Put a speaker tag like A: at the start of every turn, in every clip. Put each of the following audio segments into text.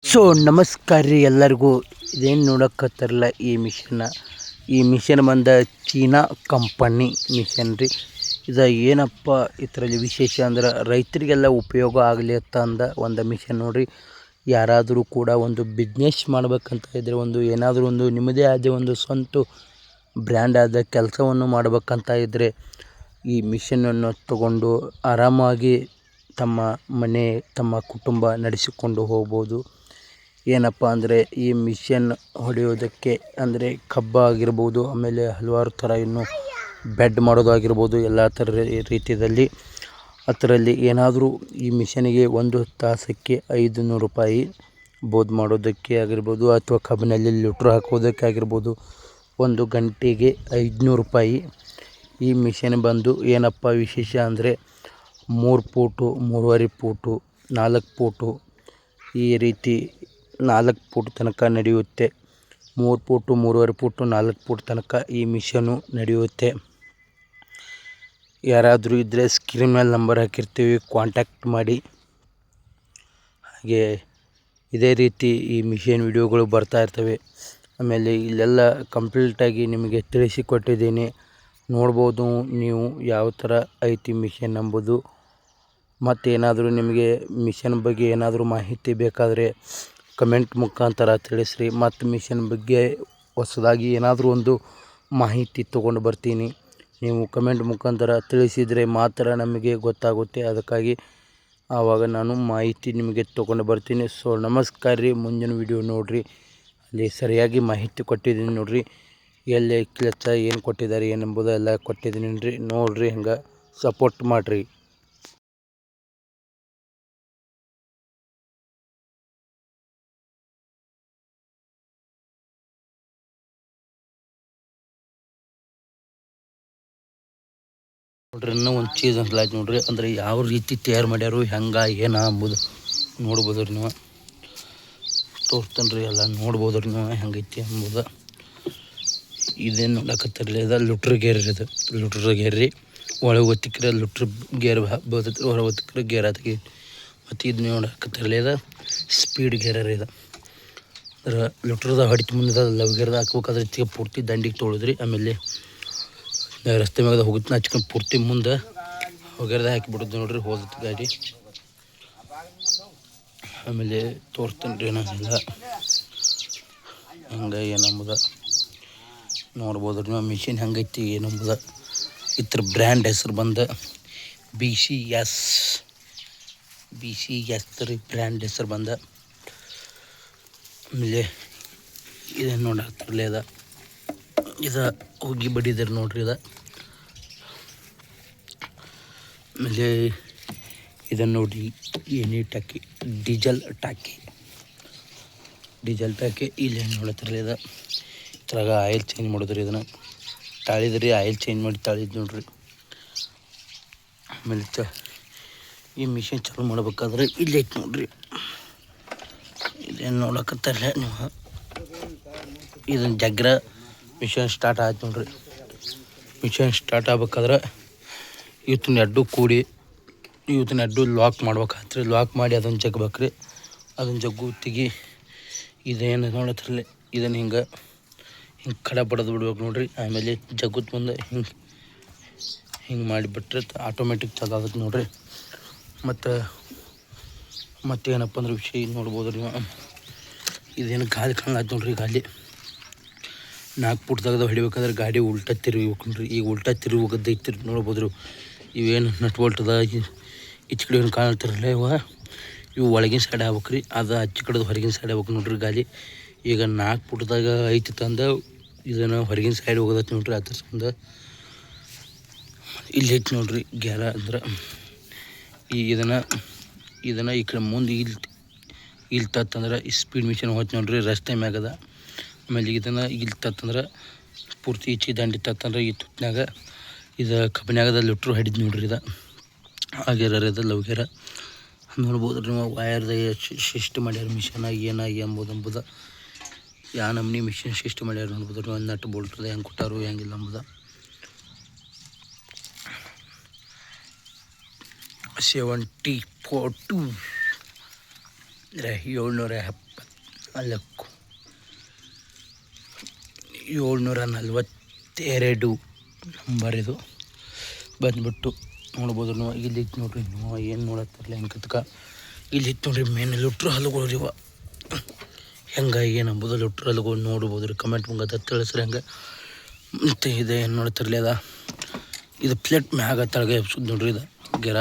A: So ನಮಸ್ಕಾರ ರೀ ಎಲ್ಲರಿಗೂ. ಇದೇನು ನೋಡಕತ್ತಾರಲ್ಲ ಈ ಮಿಷನ್ ಬಂದ ಚೀನಾ ಕಂಪನಿ ಮಿಷನ್ ರೀ. ಇದು ಏನಪ್ಪ ಇದರಲ್ಲಿ ವಿಶೇಷ ಅಂದ್ರೆ ರೈತರಿಗೆಲ್ಲ ಉಪಯೋಗ ಆಗಲಿ ಅಂತ ಅಂದ ಒಂದು ಮಿಷನ್ ನೋಡ್ರಿ. ಯಾರಾದರೂ ಕೂಡ ಒಂದು ಬಿಸ್ನೆಸ್ ಮಾಡ್ಬೇಕಂತ ಇದ್ದರೆ, ಏನಾದರೂ ಒಂದು ನಿಮ್ಮದೇ ಆದ ಒಂದು ಸ್ವಂತ ಬ್ರ್ಯಾಂಡ್ ಆದ ಕೆಲಸವನ್ನು ಮಾಡಬೇಕಂತ ಇದ್ದರೆ ಈ ಮಿಷನನ್ನು ತಗೊಂಡು ಆರಾಮಾಗಿ ತಮ್ಮ ಮನೆ ತಮ್ಮ ಕುಟುಂಬ ನಡೆಸಿಕೊಂಡು ಹೋಗ್ಬೋದು. ಏನಪ್ಪ ಅಂದರೆ ಈ ಮಿಷನ್ ಹೊಡೆಯೋದಕ್ಕೆ ಅಂದರೆ ಕಬ್ಬ ಆಗಿರ್ಬೋದು, ಆಮೇಲೆ ಹಲವಾರು ಥರ ಇನ್ನು ಬೆಡ್ ಮಾಡೋದಾಗಿರ್ಬೋದು, ಎಲ್ಲ ಥರ ರೀತಿಯಲ್ಲಿ ಅದರಲ್ಲಿ ಏನಾದರೂ ಈ ಮಿಷನಿಗೆ ಒಂದು ತಾಸಕ್ಕೆ 500 ರೂಪಾಯಿ ಬೋದ್ ಮಾಡೋದಕ್ಕೆ ಆಗಿರ್ಬೋದು, ಅಥವಾ ಕಬ್ಬಿನಲ್ಲಿ ಲೀಟ್ರ್ ಹಾಕೋದಕ್ಕೆ ಆಗಿರ್ಬೋದು, 1 ಗಂಟೆಗೆ 500 ರೂಪಾಯಿ. ಈ ಮಿಷನ್ ಬಂದು ಏನಪ್ಪ ವಿಶೇಷ ಅಂದರೆ 3 ಫೂಟು, 3.5 ಫೂಟು, 4 ಫೂಟು, ಈ ರೀತಿ 4 ಫೂಟ್ ತನಕ ನಡೆಯುತ್ತೆ. 3 ಫೂಟು, 3.5 ಫೂಟು, 4 ಫೂಟ್ ತನಕ ಈ ಮಿಷನ್ನು ನಡೆಯುತ್ತೆ. ಯಾರಾದರೂ ಇದ್ದರೆ ಸ್ಕ್ರೀನ್ ಮೇಲೆ ನಂಬರ್ ಹಾಕಿರ್ತೀವಿ, ಕಾಂಟ್ಯಾಕ್ಟ್ ಮಾಡಿ. ಹಾಗೆ ಇದೇ ರೀತಿ ಈ ಮಿಷನ್ ವಿಡಿಯೋಗಳು ಬರ್ತಾ ಇರ್ತವೆ. ಆಮೇಲೆ ಇಲ್ಲೆಲ್ಲ ಕಂಪ್ಲೀಟಾಗಿ ನಿಮಗೆ ತಿಳಿಸಿಕೊಟ್ಟಿದ್ದೀನಿ. ನೋಡ್ಬೋದು ನೀವು ಯಾವ ಥರ ಐತಿ ಮಿಷನ್ ಎಂಬುದು. ಮತ್ತೇನಾದರೂ ನಿಮಗೆ ಮಿಷನ್ ಬಗ್ಗೆ ಏನಾದರೂ ಮಾಹಿತಿ ಬೇಕಾದರೆ ಕಮೆಂಟ್ ಮುಖಾಂತರ ತಿಳಿಸ್ರಿ. ಮತ್ತು ಮಿಷನ್ ಬಗ್ಗೆ ಹೊಸದಾಗಿ ಏನಾದರೂ ಒಂದು ಮಾಹಿತಿ ತೊಗೊಂಡು ಬರ್ತೀನಿ. ನೀವು ಕಮೆಂಟ್ ಮುಖಾಂತರ ತಿಳಿಸಿದರೆ ಮಾತ್ರ ನಮಗೆ ಗೊತ್ತಾಗುತ್ತೆ. ಅದಕ್ಕಾಗಿ ಆವಾಗ ನಾನು ಮಾಹಿತಿ ನಿಮಗೆ ತೊಗೊಂಡು ಬರ್ತೀನಿ. ಸೊ ನಮಸ್ಕಾರ ರೀ. ಮುಂದಿನ ವಿಡಿಯೋ ನೋಡಿರಿ, ಅಲ್ಲಿ ಸರಿಯಾಗಿ ಮಾಹಿತಿ ಕೊಟ್ಟಿದ್ದೀನಿ ನೋಡಿರಿ. ಎಲ್ಲಿ ಕೆಲಸ ಏನು ಕೊಟ್ಟಿದ್ದಾರೆ ಏನೆಂಬುದು ಎಲ್ಲ ಕೊಟ್ಟಿದ್ದೀನಿ ರೀ. ನೋಡಿರಿ, ಹಂಗೆ ಸಪೋರ್ಟ್ ಮಾಡಿರಿ. ನೋಡ್ರಿ, ಇನ್ನೂ ಒಂದು ಚೀಸ್ ಅಂತ ನೋಡ್ರಿ, ಅಂದರೆ ಯಾವ ರೀತಿ ತಯಾರು ಮಾಡ್ಯಾರು, ಹೆಂಗೆ ಏನು ಅಂಬುದು ನೋಡ್ಬೋದು ರೀ. ನೀವು ತೋರಿಸ್ತೇನೆ ರೀ, ಎಲ್ಲ ನೋಡ್ಬೋದು ರೀ ನೀವು ಹೆಂಗೈತಿ ಅಂಬುದು. ಇದೇನು ನೋಡಕತ್ತಿರಲಿ, ಇದು ಲುಟ್ರ್ ಗೇರ್ ರೀ. ಇದು ಲುಟ್ರ್ ಗೇರ್ ರೀ. ಒಳಗೆ ಒತ್ತಿಕ್ರೆ ಲುಟ್ರ್ ಗೇರ್ ಬರ್ತೈತಿ, ಹೊರಗೆ ಒತ್ತಿಕ್ರೆ ಗೇರ್ ಆತೈತಿ. ಮತ್ತು ಇದು ನೋಡಕತ್ತಿರಲಿ, ಇದು ಸ್ಪೀಡ್ ಗೇರ್ ರೀ. ಇದು ಅಂದ್ರೆ ಲುಟ್ರದ ಹೊಡಿತು ಮುಂದೆ ಲವ್ ಗೇರ್ದ ಹಾಕ್ಬೇಕಾದ್ರೆ ಪೂರ್ತಿ ದಂಡಿಗೆ ತೊಳೆದ್ರಿ. ಆಮೇಲೆ ರಸ್ತೆ ಮ್ಯಾಗ ಹೋಗುತ್ತೆ ಹಚ್ಕೊಂಡು ಪೂರ್ತಿ ಮುಂದೆ ಹೊಗೆರ್ದ ಹಾಕಿಬಿಡೋದು ನೋಡ್ರಿ, ಹೋದತ್ತು ಗಾಡಿ. ಆಮೇಲೆ ತೋರಿಸ್ತೇನೆ ರೀ ನಾನೆಲ್ಲ ಹಂಗೆ ಏನಂಬುದ ನೋಡ್ಬೋದು ರೀ. ಮಿಷಿನ್ ಹೆಂಗೈತಿ ಏನಂಬುದ. ಇದ್ರ ಬ್ರ್ಯಾಂಡ್ ಹೆಸರು ಬಂದು BCS ರೀ ಬ್ರ್ಯಾಂಡ್ ಹೆಸರು ಬಂದ. ಆಮೇಲೆ ಇದೇನು ನೋಡತ್ತಿರಲಿ, ಇದು ಹೋಗಿ ಬಡಿದಾರೆ ನೋಡ್ರಿ. ಆಮೇಲೆ ಇದನ್ನು ನೋಡಿ, ಎಣ್ಣೆ ಟಾಕಿ, ಡೀಸೆಲ್ ಟಾಕಿ ಇಲ್ಲಿ ಏನು ನೋಡತ್ತಿರಲಿ. ಇದ್ರಾಗ ಆಯಿಲ್ ಚೇಂಜ್ ಮಾಡೋದ್ರಿ. ಇದನ್ನು ತಾಳಿದ್ರಿ, ಆಯಿಲ್ ಚೇಂಜ್ ಮಾಡಿ ತಾಳಿದ್ ನೋಡ್ರಿ. ಆಮೇಲೆ ಈ ಮಿಷಿನ್ ಚಾಲು ಮಾಡ್ಬೇಕಾದ್ರೆ ಇಲ್ಲಿ ಐತೆ ನೋಡ್ರಿ. ಇದೇನು ನೋಡಕತ್ತಾರಲ್ಲ ನೀವು, ಇದನ್ನು ಜಗ್ರ ಮಿಷನ್ ಸ್ಟಾರ್ಟ್ ಆಯ್ತು ನೋಡ್ರಿ. ಮಿಷನ್ ಸ್ಟಾರ್ಟ್ ಆಗ್ಬೇಕಾದ್ರೆ ಇವತ್ತಿನ ಎರಡು ಕೂಡಿ ಇವತ್ತಿನ ಎರಡು ಲಾಕ್ ಮಾಡ್ಬೇಕಾಗ್ತದೆ. ಲಾಕ್ ಮಾಡಿ ಅದನ್ನು ಜಗ್ಬೇಕ್ರಿ. ಅದನ್ನು ಜಗ್ಗುತ್ತಿಗೆ ಇದೇನು ನೋಡತ್ತಿರಲಿ, ಇದನ್ನು ಹಿಂಗೆ ಕಡೆ ಬಡದು ಬಿಡ್ಬೇಕು ನೋಡ್ರಿ. ಆಮೇಲೆ ಜಗ್ಗುತ್ ಮುಂದೆ ಹಿಂಗೆ ಮಾಡಿಬಿಟ್ರೆ ಆಟೋಮೆಟಿಕ್ ಚಾಲು ಆಗುತ್ತೆ ನೋಡ್ರಿ. ಮತ್ತೇನಪ್ಪ ಅಂದ್ರೆ ವಿಷಯ ನೋಡ್ಬೋದು ರೀ. ಇದೇನು ಗಾಲಿ ಕಾಣಾಯ್ತು ನೋಡ್ರಿ. ಗಾಲಿ 4 ಫೂಟ್ ತೆಗೆದು ಹೊಡಿಬೇಕಾದ್ರೆ ಗಾಡಿ ಉಲ್ಟಾ ತಿರುಗಿಬೇಕು ನೋಡ್ರಿ. ಈಗ ಉಲ್ಟಾ ತಿರುಗೋದೈತಿ ನೋಡ್ಬೋದು. ಇವೇನು ನಟ್ ಬೋಲ್ಟದ ಈಚೆ ಕಡೆ ಏನು ಕಾಣ್ತಿರಲ್ಲ, ಇವು ಒಳಗಿನ ಸೈಡ್ ಆಗ್ಬೇಕು ರೀ. ಅದು ಆಚೆ ಕಡೆದು ಹೊರಗಿನ ಸೈಡ್ ಆಗ್ಬೇಕು ನೋಡ್ರಿ ಗಾಲಿ. ಈಗ 4 ಫೂಟ್ದಾಗ ಐತಿ ತಂದ ಇದನ್ನು ಹೊರಗಿನ ಸೈಡ್ ಹೋಗೋದೈತಿ ನೋಡ್ರಿ. ಅದ್ರ ಸಂದ ಇಲ್ಲಿ ಐತಿ ನೋಡ್ರಿ ಗ್ಯಾರ. ಅಂದ್ರೆ ಇದನ್ನು ಈ ಕಡೆ ಮುಂದೆ ಇಲ್ಲಿ ತತ್ತಂದ್ರೆ ಸ್ಪೀಡ್ ಮಿಷನ್ ಹೋಯ್ತು ನೋಡ್ರಿ, ರಸ್ತೆ ಮ್ಯಾಗದ. ಆಮೇಲೆ ಇದನ್ನು ಇಲ್ಲಿ ತತ್ತಂದ್ರೆ ಪೂರ್ತಿ ಈಚೆ ದಂಡಿ ತತ್ತಂದ್ರೆ ಈ ತುತ್ತಿನಾಗ ಇದು ಕಬ್ಬಿನಾಗದ ಲುಟ್ರು ಹಿಡಿದು ನೋಡ್ರಿ. ಇದು ಆಗ್ಯಾರ, ಇದು ಲವ್ ಗೇರ ನೋಡ್ಬೋದು ರೀ. ನೀವು ವಯರ್ದ ಶಿಸ್ಟ್ ಮಾಡ್ಯಾರ ಮಿಷನ್ ಏನಾಗಿ ಎಂಬುದು ಯಾವ ನಮ್ನಿ ಮಿಷನ್ ಶಿಸ್ಟ್ ಮಾಡ್ಯಾರ ನೋಡ್ಬೋದು ರೀ. ಒಂದು ನಟ್ ಬೋಲ್ಟ್ರದ ಹೆಂಗೆ ಕೊಟ್ಟಾರು ಹೆಂಗಿಲ್ಲ ಎಂಬುದು. 742 770 ಅಲ್ಲ 742 ನಂಬರ್ ಇದು ಬಂದ್ಬಿಟ್ಟು ನೋಡ್ಬೋದು ನೀವು. ಇಲ್ಲಿ ನೋಡ್ರಿ ನೀವು ಏನು ನೋಡತ್ತಿರಲಿ ಹೆಂಗೆ ಇಲ್ಲಿ ನೋಡ್ರಿ ಮೇನ್ ಲುಟ್ರು ಹಲ್ಲುಗಳು ಇವ ಹೆಂಗೆ ಏನಂಬುದು ಲುಟ್ರು ಹಲ್ಲುಗಳು ನೋಡ್ಬೋದು ರೀ. ಕಮೆಂಟ್ ಮುಂಗದ ತಿಳಿಸ್ರಿ ಹೆಂಗೆ. ಮತ್ತು ಇದು ಏನು ನೋಡ್ತಿರ್ಲಿ ಇದು ಪ್ಲೇಟ್ ಮ್ಯಾಗ ತಳಗೆ ಎಬ್ಸೋದು ನೋಡ್ರಿ. ಇದು ಗಿರ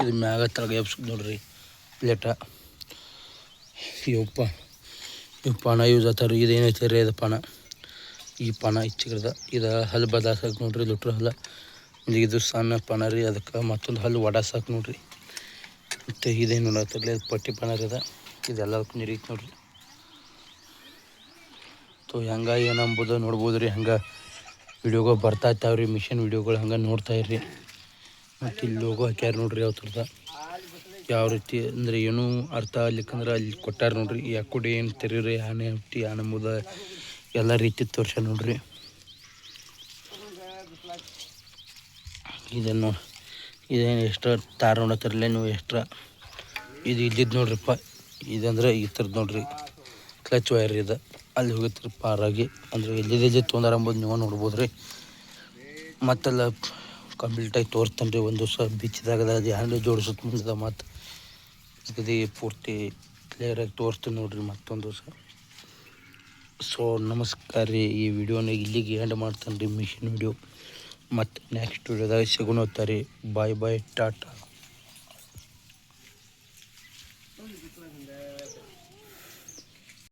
A: ಇದು ಮ್ಯಾಗ ತಳಗೆ ಎಬ್ಸೋದು ನೋಡ್ರಿ ಪ್ಲೇಟ. ಇವು ಪಾನ ಯೂಸ್ ಆಗ್ತಾರೆ. ಇದೇನೈತೆ ರೀ ಇದು ಪಾನ, ಈ ಪಾನ ಹೆಚ್ಚಿಗಿರದ ಇದು ಹಲ್ಲು ಬದಾಸಕ್ಕೆ ನೋಡ್ರಿ ಲುಟ್ರು ಹಲ್ಲ. ಇದು ಸಣ್ಣ ಪಾನ ರೀ, ಅದಕ್ಕೆ ಮತ್ತೊಂದು ಹಲ್ಲು ಒಡಾಸಕ್ಕೆ ನೋಡ್ರಿ. ಮತ್ತು ಇದೇನು ನೋಡತ್ತಿರಲಿ ಅದು ಪಟ್ಟಿ ಪಾನ ರೀ. ಇದೆಲ್ಲದಕ್ಕೂ ನೀರಿಗೆ ನೋಡ್ರಿ. ಹೆಂಗೆ ಏನಂಬುದು ನೋಡ್ಬೋದು ರೀ. ಹಂಗೆ ವೀಡಿಯೋಗಳು ಬರ್ತಾ ಇರ್ತಾವ್ರಿ, ಮಿಷನ್ ವೀಡಿಯೋಗಳು ಹಂಗೆ ನೋಡ್ತಾ ಇರ್ರಿ. ಮತ್ತು ಇಲ್ಲಿ ಲೋಗೋ ಹಾಕ್ಯಾರ ನೋಡ್ರಿ ಯಾವ ಥರದ, ಯಾವ ರೀತಿ ಅಂದರೆ ಏನೂ ಅರ್ಥ ಆಗ್ಲಿಕ್ಕಂದ್ರೆ ಅಲ್ಲಿ ಕೊಟ್ಟಾರ ನೋಡ್ರಿ. ಯಾಕುಡಿ ಏನು ತೆರೀರಿ ಆನೆ ಹುಟ್ಟಿ ಆನಂಬುದ ಎಲ್ಲ ರೀತಿ ತೋರ್ಸ್ಯಾರ ನೋಡ್ರಿ. ಇದೇನು ಎಕ್ಸ್ಟ್ರಾ ತಾರ ನೋಡತ್ತಿರಲ್ಲ ನೀವು ಎಕ್ಸ್ಟ್ರಾ. ಇದು ಇದ್ದಿದ್ದು ನೋಡ್ರಿಪ್ಪ, ಇದಂದ್ರೆ ಈ ಥರದ್ದು ನೋಡ್ರಿ ಕ್ಲಚ್ ವೈರ್ ಇದು. ಅಲ್ಲಿ ಹೋಗಿರ್ತಾರೆ ಪಾರಾಗಿ ಅಂದರೆ ಎಲ್ಲಿದೆ ತೊಂದರೆ ಅಂಬೋದು ನೀವು ನೋಡ್ಬೋದು ರೀ. ಮತ್ತೆಲ್ಲ ಕಂಪ್ಲೀಟಾಗಿ ತೋರಿಸ್ತಾನೆ ರೀ. ಒಂದು ದಿವಸ ಬಿಚ್ಚಿದಾಗದ ಅದು ಹ್ಯಾಂಡ್ ಜೋಡಿಸುತ್ತೆ ಮುಂದೆ ಮತ್ತು ಅಗದಿ ಪೂರ್ತಿ ಕ್ಲಿಯರಾಗಿ ತೋರಿಸ್ತೀನಿ ನೋಡ್ರಿ ಮತ್ತೊಂದು ದಿವಸ. ಸೊ ನಮಸ್ಕಾರ ರೀ. ಈ ವಿಡಿಯೋನ ಇಲ್ಲಿಗೆ ಎಂಡ್ ಮಾಡ್ತಾನೆ ರೀ ಮಿಷಿನ್ ವಿಡಿಯೋ. ಮತ್ತು ನೆಕ್ಸ್ಟ್ ವಿಡಿಯೋದಾಗ ಸಿಗೋಣ. ಬಾಯ್ ಬಾಯ್, ಟಾಟಾ.